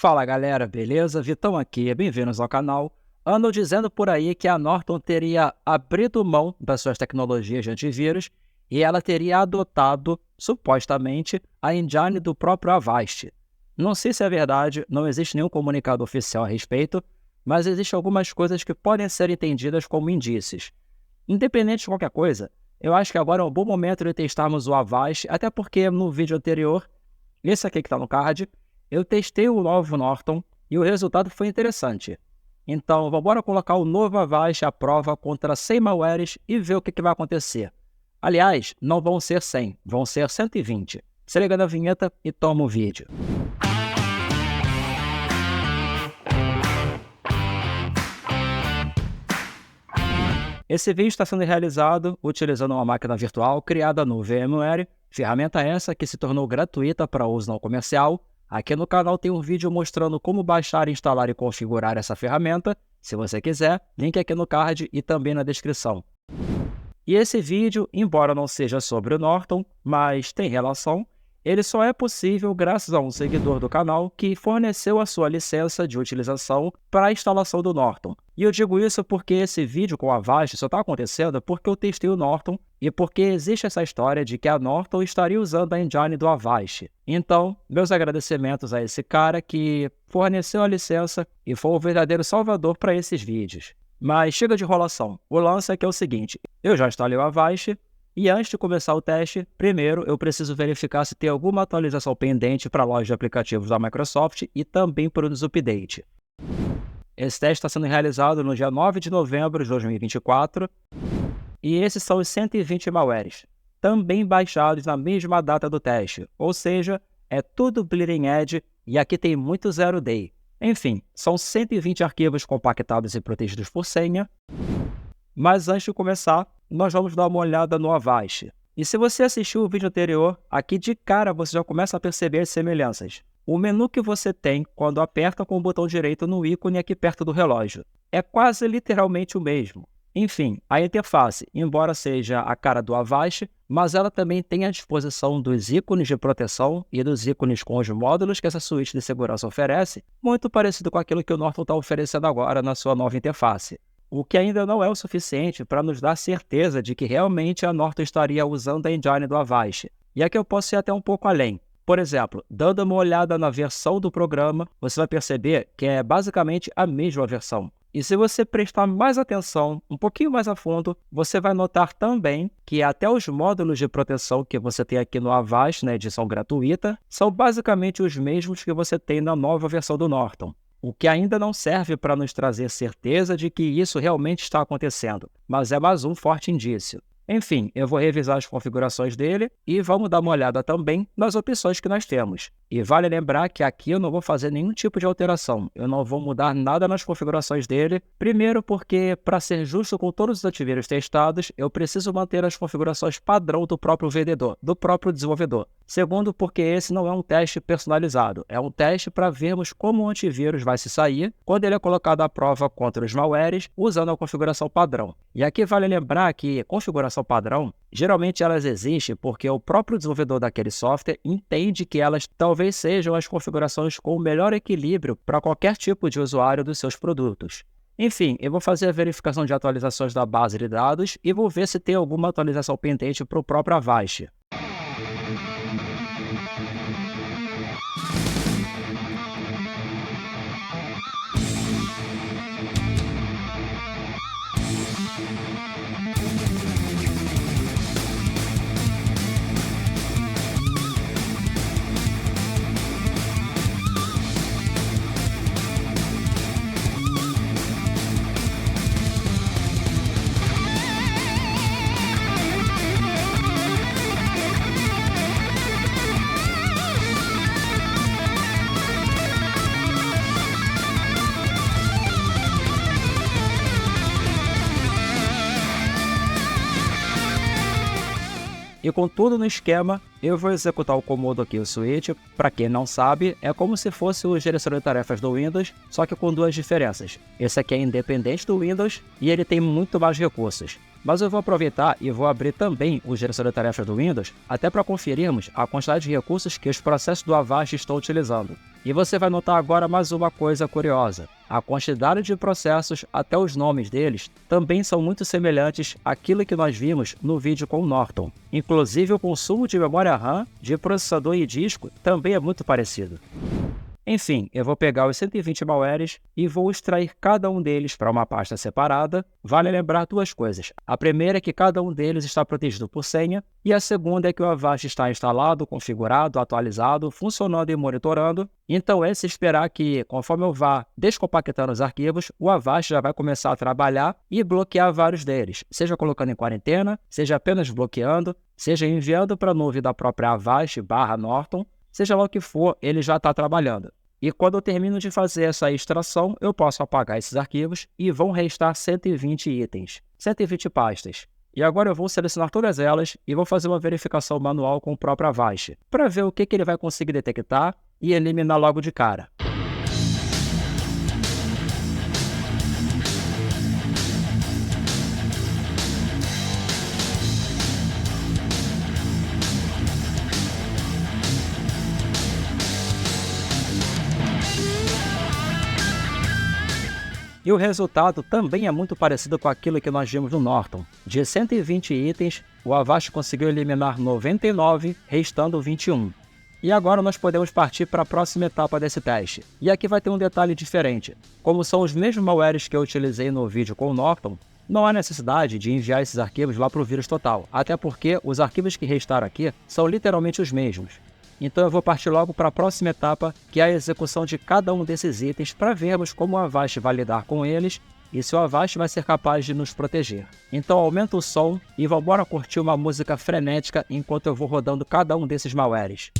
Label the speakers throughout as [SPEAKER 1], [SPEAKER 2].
[SPEAKER 1] Fala galera, beleza? Vitão aqui, bem-vindos ao canal. Andam dizendo por aí que a Norton teria abrido mão das suas tecnologias de antivírus e ela teria adotado, supostamente, a engine do próprio Avast. Não sei se é verdade, não existe nenhum comunicado oficial a respeito, mas existem algumas coisas que podem ser entendidas como indícios. Independente de qualquer coisa, eu acho que agora é um bom momento de testarmos o Avast, até porque no vídeo anterior, esse aqui que está no card, eu testei o novo Norton e o resultado foi interessante. Então, vamos colocar o novo Avast à prova contra 100 malwares e ver o que vai acontecer. Aliás, não vão ser 100, vão ser 120. Se liga na vinheta e toma o vídeo. Esse vídeo está sendo realizado utilizando uma máquina virtual criada no VMware, ferramenta essa que se tornou gratuita para uso não comercial. Aqui no canal tem um vídeo mostrando como baixar, instalar e configurar essa ferramenta. Se você quiser, link aqui no card e também na descrição. E esse vídeo, embora não seja sobre o Norton, mas tem relação, ele só é possível graças a um seguidor do canal que forneceu a sua licença de utilização para a instalação do Norton. E eu digo isso porque esse vídeo com a Avast só está acontecendo porque eu testei o Norton e porque existe essa história de que a Norton estaria usando a engine do Avast. Então, meus agradecimentos a esse cara que forneceu a licença e foi o verdadeiro salvador para esses vídeos. Mas chega de enrolação. O lance é que é o seguinte, eu já instalei o Avast e antes de começar o teste, primeiro eu preciso verificar se tem alguma atualização pendente para a loja de aplicativos da Microsoft e também para o Update. Esse teste está sendo realizado no dia 9 de novembro de 2024 e esses são os 120 malwares, também baixados na mesma data do teste, ou seja, é tudo Bleeding Edge e aqui tem muito Zero Day. Enfim, são 120 arquivos compactados e protegidos por senha. Mas antes de começar, nós vamos dar uma olhada no Avast. E se você assistiu o vídeo anterior, aqui de cara você já começa a perceber as semelhanças. O menu que você tem quando aperta com o botão direito no ícone aqui perto do relógio é quase literalmente o mesmo. Enfim, a interface, embora seja a cara do Avast, mas ela também tem à disposição dos ícones de proteção e dos ícones com os módulos que essa suíte de segurança oferece, muito parecido com aquilo que o Norton está oferecendo agora na sua nova interface. O que ainda não é o suficiente para nos dar certeza de que realmente a Norton estaria usando a engine do Avast. E aqui eu posso ir até um pouco além. Por exemplo, dando uma olhada na versão do programa, você vai perceber que é basicamente a mesma versão. E se você prestar mais atenção, um pouquinho mais a fundo, você vai notar também que até os módulos de proteção que você tem aqui no Avast, na edição gratuita, são basicamente os mesmos que você tem na nova versão do Norton. O que ainda não serve para nos trazer certeza de que isso realmente está acontecendo, mas é mais um forte indício. Enfim, eu vou revisar as configurações dele e vamos dar uma olhada também nas opções que nós temos. E vale lembrar que aqui eu não vou fazer nenhum tipo de alteração, eu não vou mudar nada nas configurações dele. Primeiro porque, para ser justo com todos os antivírus testados, eu preciso manter as configurações padrão do próprio vendedor, do próprio desenvolvedor. Segundo, porque esse não é um teste personalizado, é um teste para vermos como o antivírus vai se sair quando ele é colocado à prova contra os malwares usando a configuração padrão. E aqui vale lembrar que configuração padrão, geralmente elas existem porque o próprio desenvolvedor daquele software entende que elas talvez sejam as configurações com o melhor equilíbrio para qualquer tipo de usuário dos seus produtos. Enfim, eu vou fazer a verificação de atualizações da base de dados e vou ver se tem alguma atualização pendente para o próprio Avast. E com tudo no esquema, eu vou executar o comando aqui, o switch. Para quem não sabe, é como se fosse o gerenciador de tarefas do Windows, só que com duas diferenças. Esse aqui é independente do Windows e ele tem muito mais recursos. Mas eu vou aproveitar e vou abrir também o gerenciador de tarefas do Windows, até para conferirmos a quantidade de recursos que os processos do Avast estão utilizando. E você vai notar agora mais uma coisa curiosa. A quantidade de processos, até os nomes deles, também são muito semelhantes àquilo que nós vimos no vídeo com o Norton. Inclusive o consumo de memória RAM, de processador e disco também é muito parecido. Enfim, eu vou pegar os 120 malwares e vou extrair cada um deles para uma pasta separada. Vale lembrar duas coisas. A primeira é que cada um deles está protegido por senha, e a segunda é que o Avast está instalado, configurado, atualizado, funcionando e monitorando. Então é se esperar que, conforme eu vá descompactando os arquivos, o Avast já vai começar a trabalhar e bloquear vários deles, seja colocando em quarentena, seja apenas bloqueando, seja enviando para a nuvem da própria Avast/Norton, seja lá o que for, ele já está trabalhando. E quando eu termino de fazer essa extração, eu posso apagar esses arquivos e vão restar 120 itens, 120 pastas. E agora eu vou selecionar todas elas e vou fazer uma verificação manual com o próprio Avast, para ver o que ele vai conseguir detectar e eliminar logo de cara. E o resultado também é muito parecido com aquilo que nós vimos no Norton. De 120 itens, o Avast conseguiu eliminar 99, restando 21. E agora nós podemos partir para a próxima etapa desse teste. E aqui vai ter um detalhe diferente. Como são os mesmos malwares que eu utilizei no vídeo com o Norton, não há necessidade de enviar esses arquivos lá para o vírus total, até porque os arquivos que restaram aqui são literalmente os mesmos. Então eu vou partir logo para a próxima etapa, que é a execução de cada um desses itens, para vermos como o Avast vai lidar com eles e se o Avast vai ser capaz de nos proteger. Então aumenta o som e vamos embora curtir uma música frenética enquanto eu vou rodando cada um desses malwares.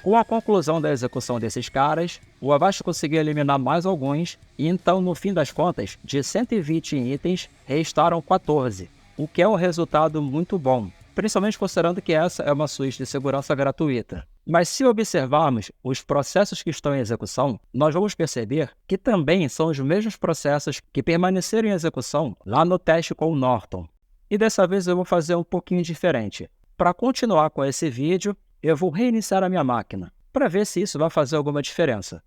[SPEAKER 1] Com a conclusão da execução desses caras, o Avast conseguiu eliminar mais alguns, e então, no fim das contas, de 120 itens, restaram 14, o que é um resultado muito bom, principalmente considerando que essa é uma suíte de segurança gratuita. Mas se observarmos os processos que estão em execução, nós vamos perceber que também são os mesmos processos que permaneceram em execução lá no teste com o Norton. E dessa vez eu vou fazer um pouquinho diferente. Para continuar com esse vídeo, eu vou reiniciar a minha máquina, para ver se isso vai fazer alguma diferença.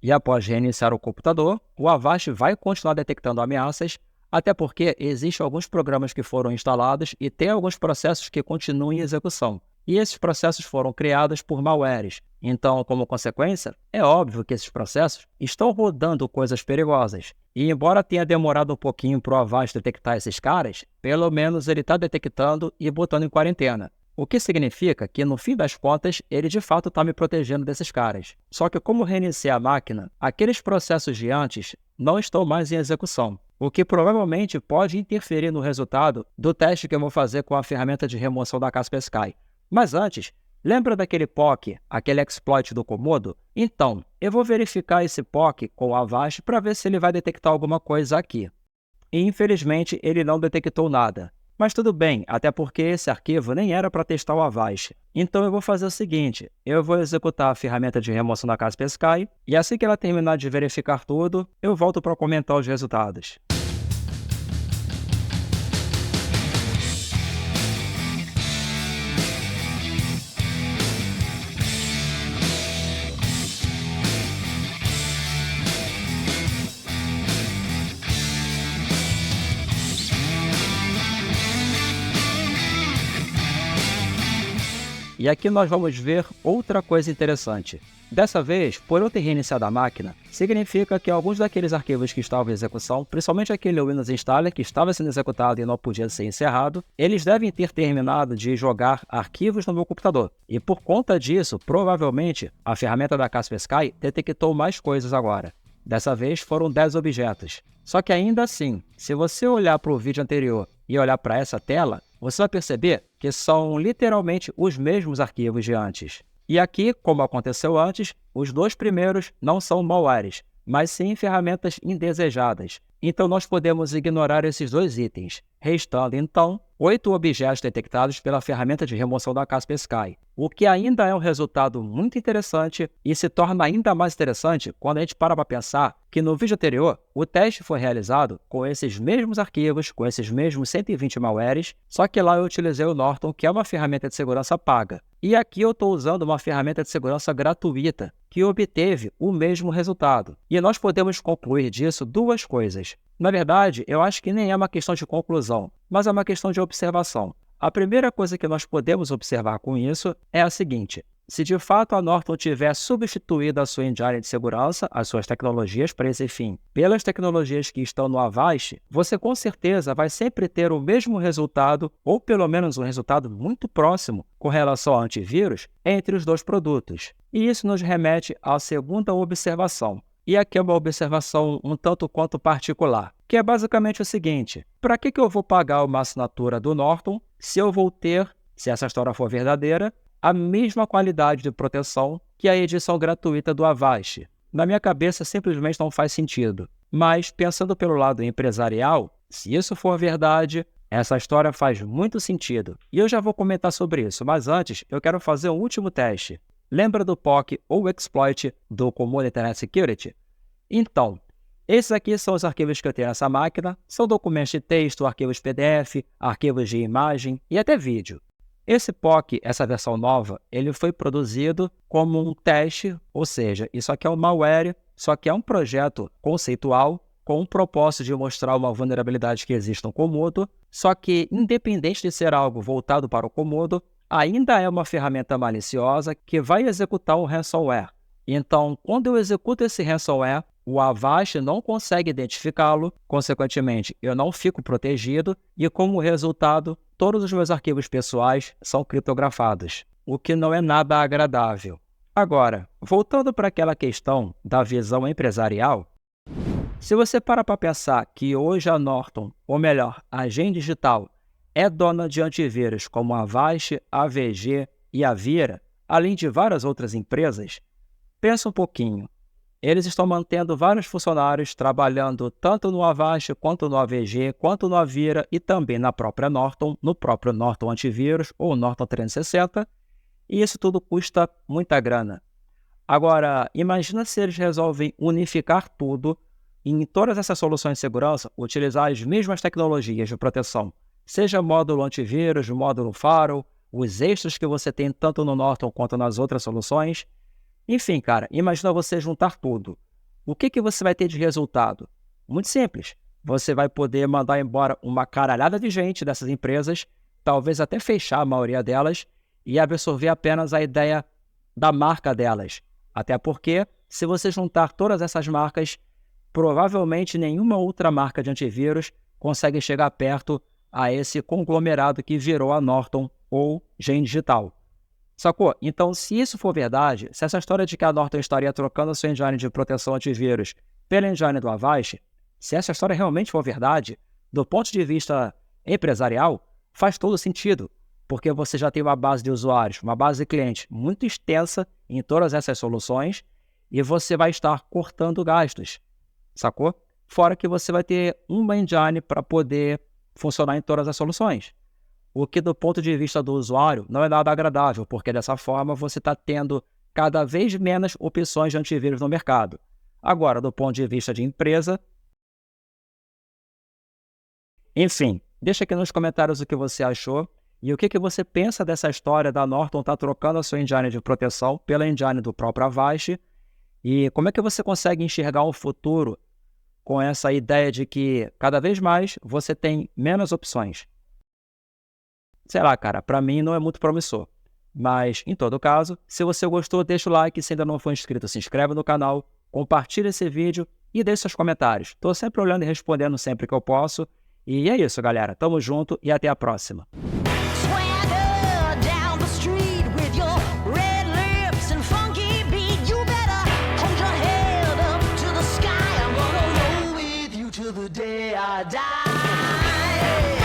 [SPEAKER 1] E após reiniciar o computador, o Avast vai continuar detectando ameaças, até porque existem alguns programas que foram instalados e tem alguns processos que continuam em execução. E esses processos foram criados por malwares. Então, como consequência, é óbvio que esses processos estão rodando coisas perigosas. E embora tenha demorado um pouquinho para o Avast detectar esses caras, pelo menos ele está detectando e botando em quarentena. O que significa que, no fim das contas, ele de fato está me protegendo desses caras. Só que como reiniciei a máquina, aqueles processos de antes não estão mais em execução, o que provavelmente pode interferir no resultado do teste que eu vou fazer com a ferramenta de remoção da Kaspersky. Mas antes, lembra daquele POC, aquele exploit do Komodo? Então, eu vou verificar esse POC com o Avast para ver se ele vai detectar alguma coisa aqui. E infelizmente ele não detectou nada. Mas tudo bem, até porque esse arquivo nem era para testar o Avast. Então eu vou fazer o seguinte, eu vou executar a ferramenta de remoção da Kaspersky e assim que ela terminar de verificar tudo, eu volto para comentar os resultados. E aqui nós vamos ver outra coisa interessante. Dessa vez, por eu ter reiniciado a máquina, significa que alguns daqueles arquivos que estavam em execução, principalmente aquele Windows Installer que estava sendo executado e não podia ser encerrado, eles devem ter terminado de jogar arquivos no meu computador. E por conta disso, provavelmente, a ferramenta da Kaspersky detectou mais coisas agora. Dessa vez foram 10 objetos. Só que ainda assim, se você olhar para o vídeo anterior e olhar para essa tela, você vai perceber que são literalmente os mesmos arquivos de antes. E aqui, como aconteceu antes, os dois primeiros não são malwares, mas sim ferramentas indesejadas. Então nós podemos ignorar esses dois itens, restando então 8 objetos detectados pela ferramenta de remoção da Kaspersky, o que ainda é um resultado muito interessante e se torna ainda mais interessante quando a gente para pensar que no vídeo anterior o teste foi realizado com esses mesmos arquivos, com esses mesmos 120 malwares, só que lá eu utilizei o Norton, que é uma ferramenta de segurança paga. E aqui eu estou usando uma ferramenta de segurança gratuita, que obteve o mesmo resultado. E nós podemos concluir disso duas coisas. Na verdade, eu acho que nem é uma questão de conclusão, mas é uma questão de observação. A primeira coisa que nós podemos observar com isso é a seguinte: se de fato a Norton tiver substituído a sua engine de segurança, as suas tecnologias para esse fim, pelas tecnologias que estão no Avast, você com certeza vai sempre ter o mesmo resultado, ou pelo menos um resultado muito próximo com relação ao antivírus, entre os dois produtos. E isso nos remete à segunda observação. E aqui é uma observação um tanto quanto particular, que é basicamente o seguinte: para que eu vou pagar uma assinatura do Norton se eu vou ter, se essa história for verdadeira, a mesma qualidade de proteção que a edição gratuita do Avast? Na minha cabeça simplesmente não faz sentido. Mas pensando pelo lado empresarial, se isso for verdade, essa história faz muito sentido. E eu já vou comentar sobre isso, mas antes eu quero fazer um último teste. Lembra do POC ou exploit do Komodo Internet Security? Então, esses aqui são os arquivos que eu tenho nessa máquina, são documentos de texto, arquivos PDF, arquivos de imagem e até vídeo. Esse POC, essa versão nova, ele foi produzido como um teste, ou seja, isso aqui é um malware, só que é um projeto conceitual com o propósito de mostrar uma vulnerabilidade que existe no Komodo, só que independente de ser algo voltado para o Komodo, ainda é uma ferramenta maliciosa que vai executar um ransomware. Então, quando eu executo esse ransomware, o Avast não consegue identificá-lo, consequentemente, eu não fico protegido e, como resultado, todos os meus arquivos pessoais são criptografados, o que não é nada agradável. Agora, voltando para aquela questão da visão empresarial, se você para pensar que hoje a Norton, ou melhor, a Gen Digital, é dona de antivírus como a Avast, a AVG e a Vira, além de várias outras empresas, pensa um pouquinho. Eles estão mantendo vários funcionários trabalhando tanto no Avast, quanto no AVG, quanto no Avira e também na própria Norton, no próprio Norton Antivírus ou Norton 360, e isso tudo custa muita grana. Agora, imagina se eles resolvem unificar tudo e em todas essas soluções de segurança utilizar as mesmas tecnologias de proteção, seja módulo antivírus, módulo firewall, os extras que você tem tanto no Norton quanto nas outras soluções. Enfim, cara, imagina você juntar tudo. O que você vai ter de resultado? Muito simples. Você vai poder mandar embora uma caralhada de gente dessas empresas, talvez até fechar a maioria delas, e absorver apenas a ideia da marca delas. Até porque, se você juntar todas essas marcas, provavelmente nenhuma outra marca de antivírus consegue chegar perto a esse conglomerado que virou a Norton ou Gen Digital. Sacou? Então, se isso for verdade, se essa história de que a Norton estaria trocando a sua engine de proteção antivírus pela engine do Avast, se essa história realmente for verdade, do ponto de vista empresarial, faz todo sentido, porque você já tem uma base de usuários, uma base de clientes muito extensa em todas essas soluções e você vai estar cortando gastos, sacou? Fora que você vai ter uma engine para poder funcionar em todas as soluções. O que, do ponto de vista do usuário, não é nada agradável, porque dessa forma você está tendo cada vez menos opções de antivírus no mercado. Agora, do ponto de vista de empresa... Enfim, deixa aqui nos comentários o que você achou e o que você pensa dessa história da Norton estar trocando a sua engine de proteção pela engine do próprio Avast e como é que você consegue enxergar um futuro com essa ideia de que cada vez mais você tem menos opções. Sei lá, cara, pra mim não é muito promissor. Mas, em todo caso, se você gostou, deixa o like. Se ainda não for inscrito, se inscreve no canal, compartilha esse vídeo e deixe seus comentários. Tô sempre olhando e respondendo sempre que eu posso. E é isso, galera. Tamo junto e até a próxima.
[SPEAKER 2] The day I die.